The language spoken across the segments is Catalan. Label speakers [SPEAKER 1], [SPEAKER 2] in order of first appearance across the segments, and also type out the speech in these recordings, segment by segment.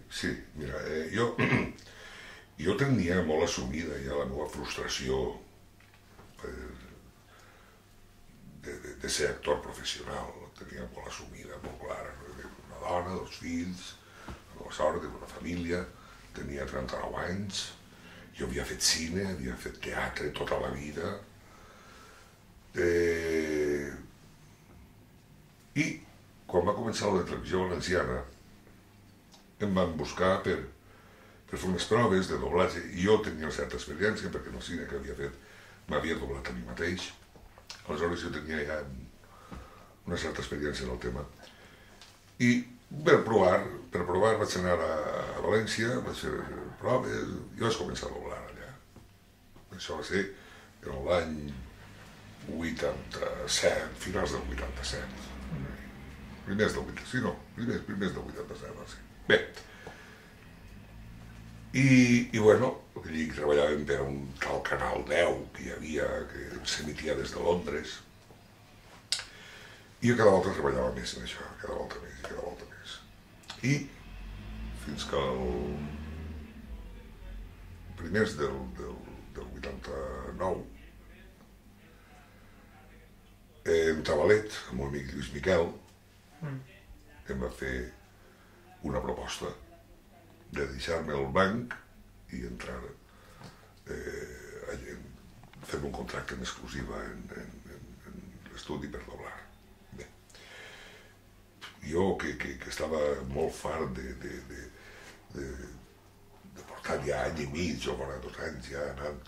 [SPEAKER 1] sí, mira, jo tenia molt assumida ja la meva frustració de ser actor professional, la tenia molt assumida, molt clara, una dona, 2 fills, una sort, una família, tenia 39 anys, jo havia fet cine, havia fet teatre tota la vida, i quan va començar la televisió valenciana em van buscar per fer unes proves de doblatge, i jo tenia una certa experiència perquè en el cine que havia fet m'havia doblat a mi mateix, aleshores jo tenia ja una certa experiència en el tema. I per provar vaig anar a València, vaig fer proves, i vaig començar a doblar allà. Això va ser en l'any 87, finals del 87. Primers del 87, sí, no, primers del 87 va ser. Bé, i bueno, allí treballàvem per un tal Canal 10 que hi havia, que s'emitia des de Londres, i jo cada volta treballava més en això, cada volta més i cada volta més. I fins que primers del 89, en Tabalet, el meu amic Lluís Miquel, em va fer una proposta de deixar-me al banc i entrar fent un contracte en exclusiva en l'estudi per doblar. Bé, jo que estava molt fart de portar ja any i mig o 2 anys ja anant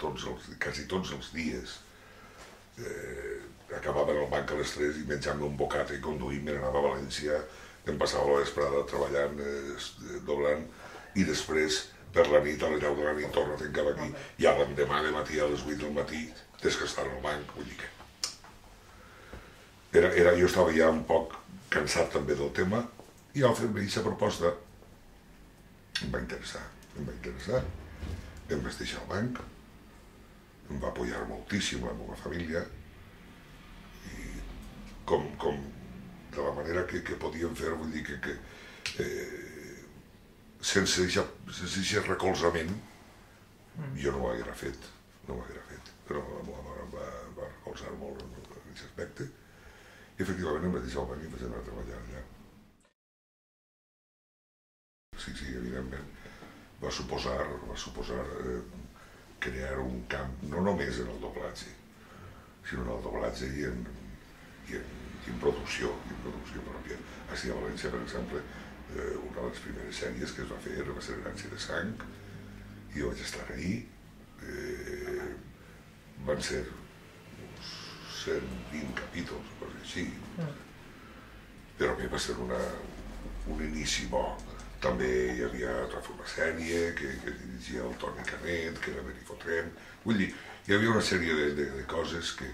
[SPEAKER 1] quasi tots els dies, acabava en el banc a les 3 i menjant-me un bocata i conduint, me n'anava a València, em passava la vesprada treballant, doblant, i després, per la nit, a les 10 de la nit, torno a tancar aquí, i a l'endemà de matí, a les 8 del matí, descansar al banc, vull dir que... Jo estava ja un poc cansat també del tema, i al fer-me aquesta proposta em va interessar, em vaig deixar al banc, em va apoyar moltíssim la meva família, i com de la manera que podíem fer, vull dir que sense aquest recolzament jo no ho haguera fet, però la meva mare em va recolzar molt en aquest aspecte, i efectivament em vaig deixar el banc i vaig anar a treballar allà. Sí, evidentment, va suposar crear un camp, no només en el doblatge, sinó en el doblatge i en producció pròpia. Així a València, per exemple, una de les primeres sèries que es va fer va ser Herència de sang, i jo vaig estar allí. Van ser uns 120 capítols, o cosa així, però bé, va ser un inici bo. També hi havia una sèrie que dirigia el Toni Canet, que era Beni Fotrem. Vull dir, hi havia una sèrie de coses que...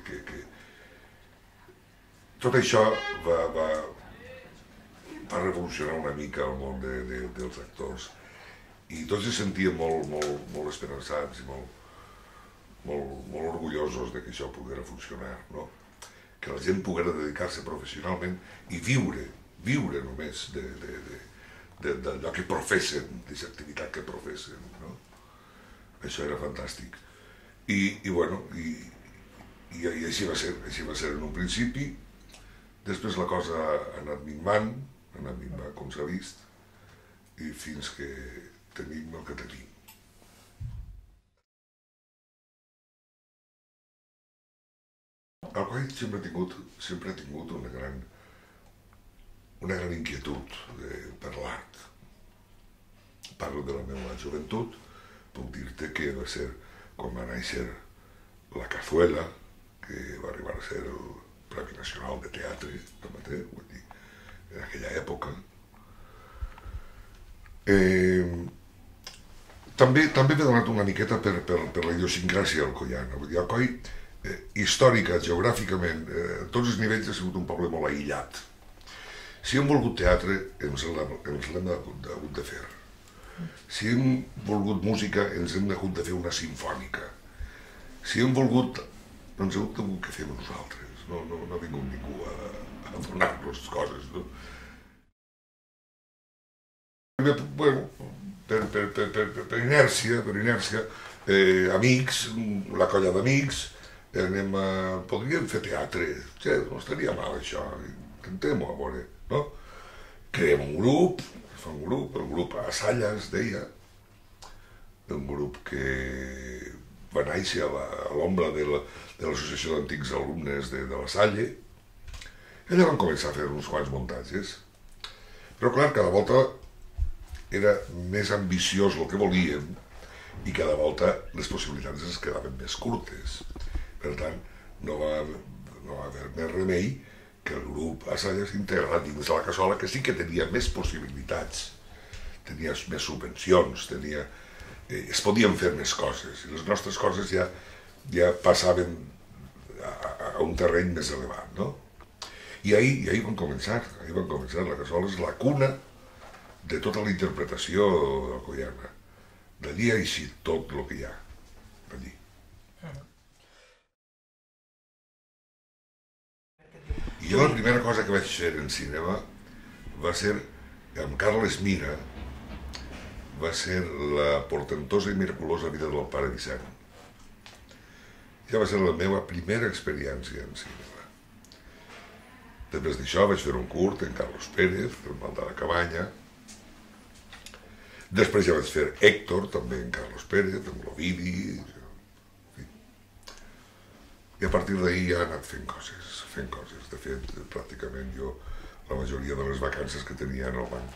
[SPEAKER 1] Tot això va revolucionar una mica el món dels actors, i tots se sentien molt esperançats i molt orgullosos que això poguera funcionar, que la gent poguera dedicar-se professionalment i viure només d'allò que professen, d'aquesta activitat que professen. Això era fantàstic. I així va ser en un principi. Després la cosa ha anat minvant com s'ha vist, i fins que tenim el que tenim. Alcoi sempre ha tingut una gran inquietud per l'art. Parlo de la meva joventut, puc dir-te que va ser quan va néixer La Cazuela, que va arribar a ser el Premi Nacional de Teatre, vull dir, en aquella època. També m'he donat una miqueta per la idiosincràsia alcoiana. Vull dir, Alcoi, històrica, geogràficament, a tots els nivells ha sigut un poble molt aïllat. Si hem volgut teatre, ens l'hem hagut de fer. Si hem volgut música, ens hem hagut de fer una simfònica. Si hem volgut, ens hem hagut de fer nosaltres. No ha vingut ningú a donar-nos coses. Bueno, per inèrcia, amics, la colla d'amics, podríem fer teatre, no estaria mal això, intentem-ho a veure, no? Creem un grup, el grup Assalles, deia, un grup que va néixer a l'ombra de l'Associació d'Antics Alumnes de la Salle. Allà vam començar a fer uns quants muntatges, però clar, cada volta era més ambiciós el que volíem i cada volta les possibilitats es quedaven més curtes. Per tant, no va haver més remei que el grup Assalles s'integrà dins de la cassola, que sí que tenia més possibilitats, tenia més subvencions, es podien fer més coses, i les nostres coses ja passaven a un terreny més elevat, no? I ahir van començar, la cassola és la cuna de tota la interpretació alcoiana. D'allí ha eixit tot el que hi ha, d'allí. I jo la primera cosa que vaig fer en cinema va ser, amb Carles Mira, va ser la portentosa i miraculosa vida del pare Vicent. Ja va ser la meva primera experiència en cinema. Després d'això vaig fer un curt en Carlos Pérez, El mal de la cabanya. Després ja vaig fer Héctor, també en Carlos Pérez, amb l'Ovidi. I a partir d'ahir ja he anat fent coses. De fet, pràcticament jo, la majoria de les vacances que tenia en el banc,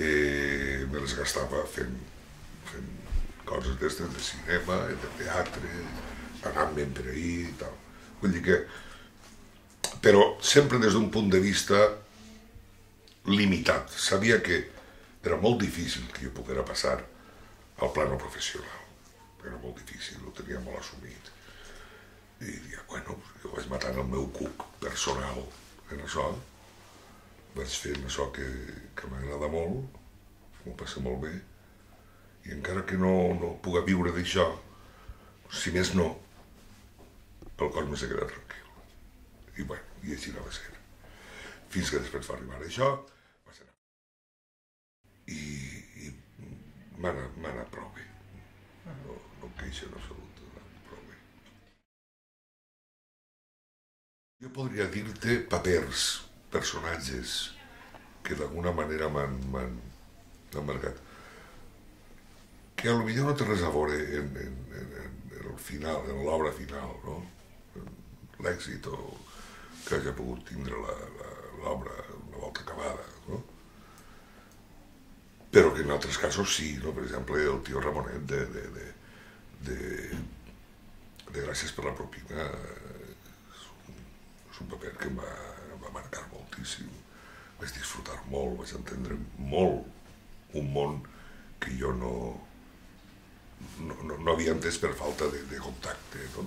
[SPEAKER 1] me les gastava fent coses d'estes de cinema, de teatre, anant-me'n per ahir i tal. Vull dir que, però sempre des d'un punt de vista limitat. Sabia que era molt difícil que jo poguera passar al plano professional. Era molt difícil, ho tenia molt assumit. I diria, bueno, jo vaig matant el meu cuc personal en això. Vaig fent això que m'agrada molt, m'ho passa molt bé, i encara que no puga viure d'això, si més no, el cos me s'ha quedat tranquil. I bueno, i així no va ser. Fins que després va arribar això, vaig anar. I m'ha anat prou bé. No em queixo en absolut, m'ha anat prou bé. Jo podria dir-te papers, personatges que d'alguna manera m'han marcat, que potser no té res a veure en el final, en l'obra final, no? L'èxit que hagi pogut tindre l'obra una volta acabada, no? Però que en altres casos sí, no? Per exemple, el tio Ramonet de Gràcies per la propina és un paper que em va marcar moltíssim. Vaig disfrutar molt, vaig entendre molt un món que jo no havia entès per falta de contacte, no?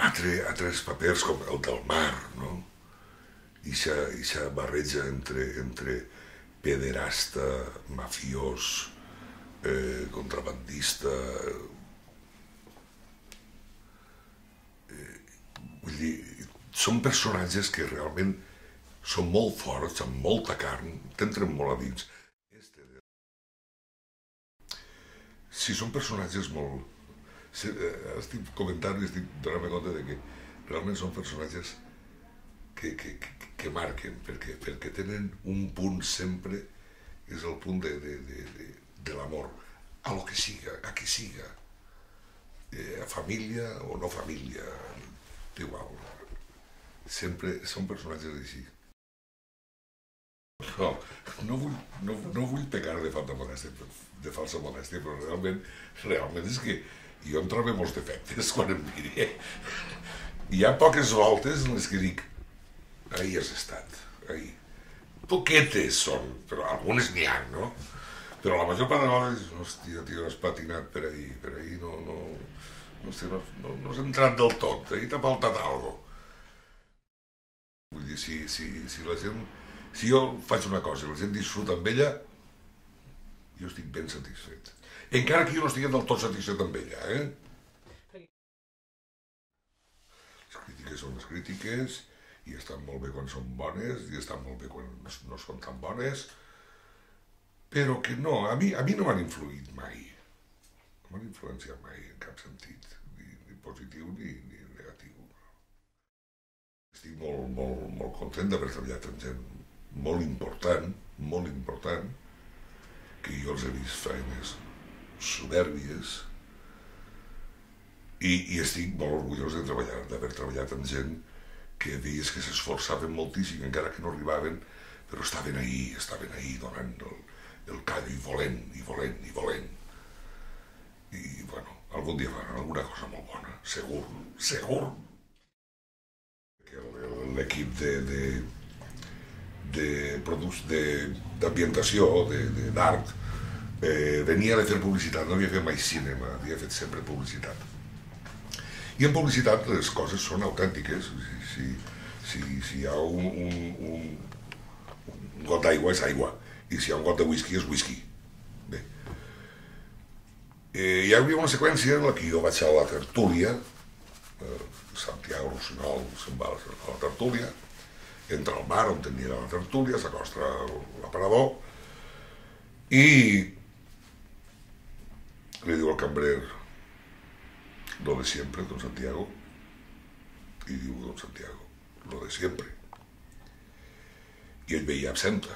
[SPEAKER 1] Altres papers com el del mar, no? Ixa barreja entre pederasta, mafiós, contrabandista. Vull dir, són personatges que realment són molt forts, amb molta carn, t'entren molt a dins. Sí, són personatges molt... Estic comentant i estic donant-me compte que realment són personatges que marquen, perquè tenen un punt sempre, és el punt de l'amor, a lo que siga, a qui siga, a família o no família, igual. Sempre són personatges així. No vull pecar de falsa modèstia, però realment és que jo em trobo molts defectes quan em mire. Hi ha poques voltes en les que dic, ahí has estat, ahí. Poquetes són, però algunes n'hi ha, no? Però la major part de vegades, hòstia, tio, has patinat per ahí no has entrat del tot, ahí t'ha faltat alguna cosa. Vull dir, si la gent... Si jo faig una cosa i la gent disfruta amb ella, jo estic ben satisfet. Encara que jo no estigui del tot satisfet amb ella, Les crítiques són les crítiques i estan molt bé quan són bones i estan molt bé quan no són tan bones, però que no, a mi no m'han influït mai, no m'han influenciat mai en cap sentit, ni positiu ni negatiu. Estic molt content d'haver treballat amb gent molt important, que jo els he vist feines soberbies, i estic molt orgullós d'haver treballat amb gent que veies que s'esforçaven moltíssim, encara que no arribaven, però estaven ahí donant el callo i volent. I, bueno, algun dia faran alguna cosa molt bona, segur. L'equip d'ambientació, d'art, venia de fer publicitat, no havia fet mai cinema, havia fet sempre publicitat. I en publicitat les coses són autèntiques. Si hi ha un got d'aigua és aigua, i si hi ha un got de whisky és whisky. Bé. Hi havia una seqüència en la que jo vaig a la tertúlia, Santiago Rossinyol se'n va a la tertúlia, entra al bar on tenia la tertúlia, s'acosta l'aparador i li diu al cambrer: lo de siempre, don Santiago. I diu don Santiago: lo de siempre. I ell veia absenta.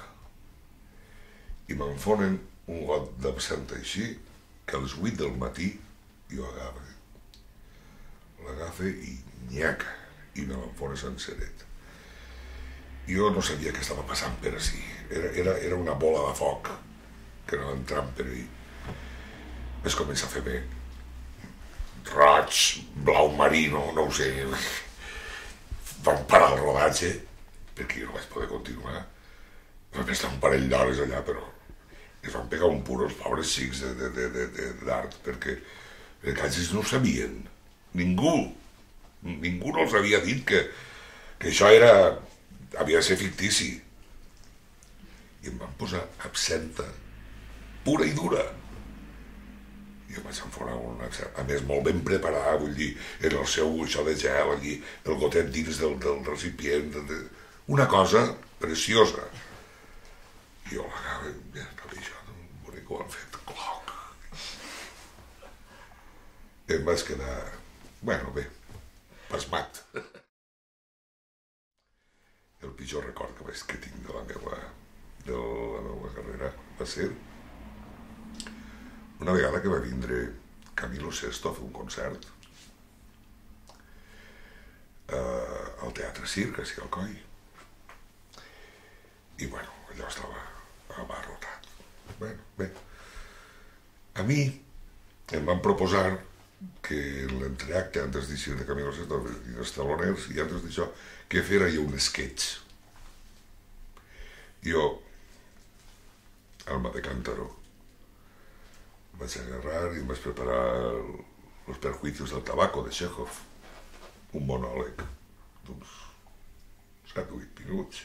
[SPEAKER 1] I m'enfonen un got d'absenta així, que a les 8 del matí jo l'agafe i nyaca, i me l'enfona senceret. Jo no sabia què estava passant per ací. Era una bola de foc que anava entrant per ahí. Es comença a fer bé. Roig, blau marino, no ho sé. Van parar el rodatge, perquè jo no vaig poder continuar. Vam estar un parell d'hores allà, però es van pegar un puro els pobres xics d'art, perquè ells no ho sabien. Ningú no els havia dit que això havia de ser fictici. I em van posar absenta, pura i dura. Jo vaig enfonar una absenta, a més molt ben preparada, vull dir, en el seu això de gel allí, el gotet dins del recipient, una cosa preciosa. I jo l'agava, ja estava això, bonic que ho han fet, cloc. Em vaig quedar, bueno, bé, pasmat. El pitjor record que tinc de la meva carrera va ser una vegada que va vindre Camilo Sesto a fer un concert al Teatre Circ, a Alcoi. I, bueno, allò estava abarrotat. Bueno, bé. A mi em van proposar que l'entreacte, antes d'això de Camilo Sesto, i els taloners, i antes d'això, que fera jo un sketch. Jo, Alma de Cántaro, vaig agarrar i em vaig preparar Los perjuicios del tabaco, de Chekhov, un monòleg d'uns 7 o 8 minuts.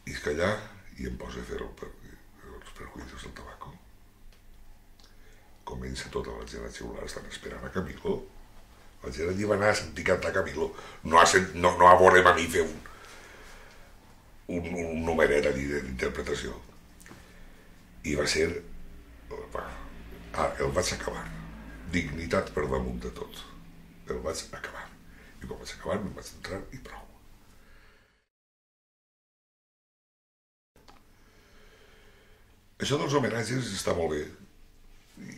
[SPEAKER 1] I és que allà i em poso a fer els perjuicios del tabaco. Comença tota la gent a xiular, estan esperant a Camilo. La gent allí va anar a sentir cantar Camilo, no a veure'm a mi fer un numeret allí d'interpretació. I va ser... el vaig acabar. Dignitat per damunt de tot. El vaig acabar. I quan vaig acabar me'n vaig entrar i prou. Això dels homenatges està molt bé.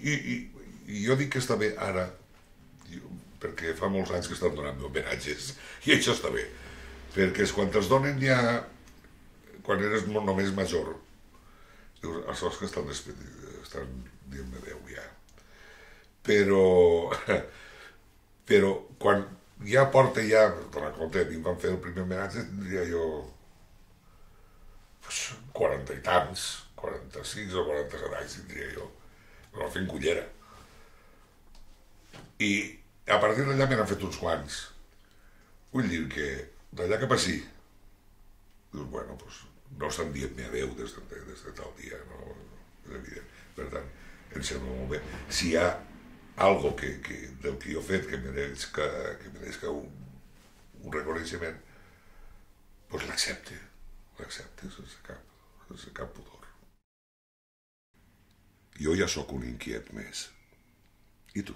[SPEAKER 1] I jo dic que està bé ara, perquè fa molts anys que estan donant homenatges, i això està bé. Perquè quan te'ls donen ja, quan eres només major, dius, els sols que estan dient-me adéu ja. Però quan ja porta ja, donar compte, a mi em van fer el primer homenatge, tindria jo 40 i tants, 46 o 47 anys tindria jo, me van fer en cullera. I a partir d'allà me n'han fet uns quants. Vull dir que d'allà cap ací, dius, bueno, doncs no estan dient-me adéu des de tal dia, no? És evident. Per tant, em sembla molt bé. Si hi ha algo del que jo he fet que mereixca un reconeixement, doncs l'accepte sense cap pudor. Jo ja sóc un inquiet més. I tu?